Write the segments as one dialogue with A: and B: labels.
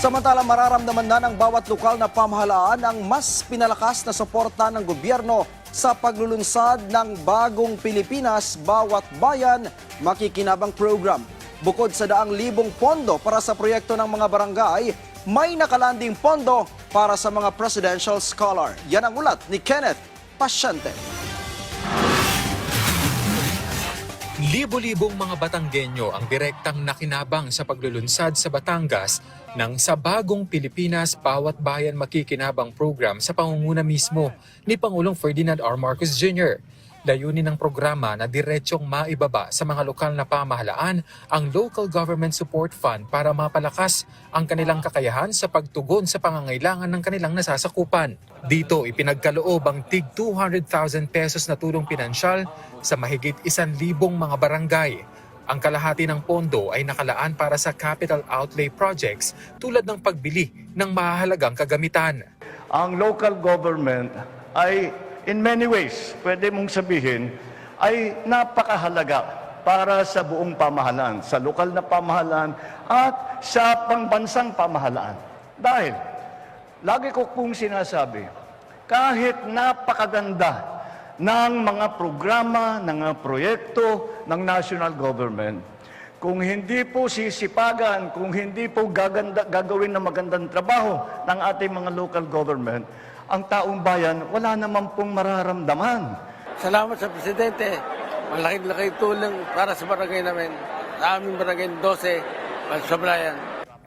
A: Samantala, mararamdaman na ng bawat lokal na pamahalaan ang mas pinalakas na suporta ng gobyerno sa paglulunsad ng Bagong Pilipinas Bawat Bayan Makikinabang Program. Bukod sa daang libong pondo para sa proyekto ng mga barangay, may nakalanding pondo para sa mga presidential scholar. Yan ang ulat ni Kenneth Pasyente.
B: Libo-libong mga Batanggenyo ang direktang nakinabang sa paglulunsad sa Batangas ng Sa Bagong Pilipinas Bawat Bayan Makikinabang program sa pangunguna mismo ni Pangulong Ferdinand R. Marcos Jr. Layunin ng programa na diretsyong maibaba sa mga lokal na pamahalaan ang Local Government Support Fund para mapalakas ang kanilang kakayahan sa pagtugon sa pangangailangan ng kanilang nasasakupan. Dito ipinagkaloob ang tig 200,000 pesos na tulong pinansyal sa mahigit 1,000 mga barangay. Ang kalahati ng pondo ay nakalaan para sa capital outlay projects tulad ng pagbili ng mahalagang kagamitan.
C: Ang local government ay in many ways, pwede mong sabihin, ay napakahalaga para sa buong pamahalaan, sa lokal na pamahalaan at sa pangbansang pamahalaan. Dahil, lagi ko pong sinasabi, kahit napakaganda ng mga programa, ng mga proyekto ng national government, kung hindi po sisipagan, kung hindi po gagawin na magandang trabaho ng ating mga local government, ang taong bayan, wala naman pong mararamdaman.
D: Salamat sa Presidente. Malaking tulong para sa barangay namin. Sa aming barangay 12, Magsablayan.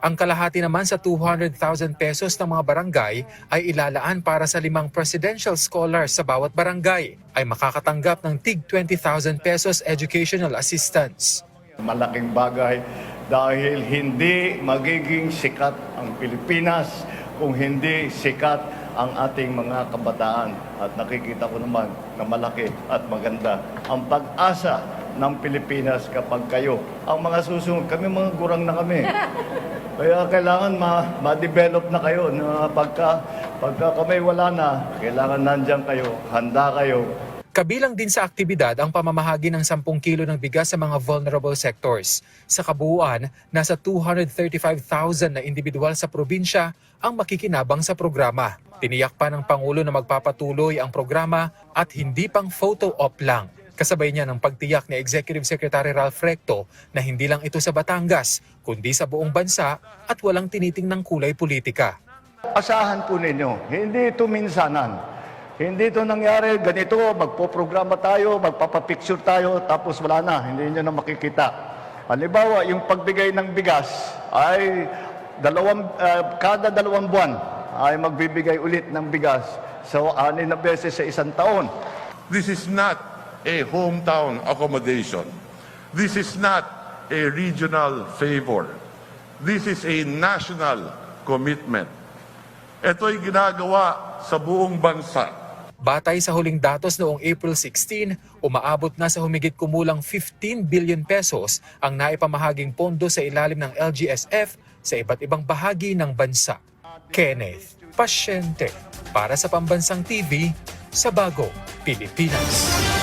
B: Ang kalahati naman sa 200,000 pesos ng mga barangay ay ilalaan para sa 5 presidential scholars sa bawat barangay ay makakatanggap ng tig 20,000 pesos educational assistance.
C: Malaking bagay dahil hindi magiging sikat ang Pilipinas kung hindi sikat ang ating mga kabataan. At nakikita ko naman na malaki at maganda ang pag-asa ng Pilipinas kapag kayo. Ang mga susunod, kami mga gurang na kami. Kaya kailangan ma-develop na kayo. Na pagka kami wala na, kailangan nandyan kayo, handa kayo.
B: Kabilang din sa aktibidad ang pamamahagi ng 10 kilo ng bigas sa mga vulnerable sectors. Sa kabuuan, nasa 235,000 na individual sa probinsya ang makikinabang sa programa. Tiniyak pa ng Pangulo na magpapatuloy ang programa at hindi pang photo op lang. Kasabay niya ng pagtiyak ni Executive Secretary Ralph Recto na hindi lang ito sa Batangas, kundi sa buong bansa at walang tinitingnang kulay politika.
C: Asahan po ninyo, hindi ito minsanan. Hindi ito nangyari, ganito, magpo-programa tayo, magpapapicture tayo, tapos wala na, hindi nyo na makikita. Halimbawa, yung pagbigay ng bigas ay kada 2 buwan ay magbibigay ulit ng bigas. So, 6 na beses sa isang taon.
E: This is not a hometown accommodation. This is not a regional favor. This is a national commitment. Ito'y ginagawa sa buong bansa.
B: Batay sa huling datos noong April 16, umaabot na sa humigit kumulang 15 billion pesos ang naipamahaging pondo sa ilalim ng LGSF sa iba't ibang bahagi ng bansa. Kenneth Pasyente para sa Pambansang TV sa Bagong Pilipinas.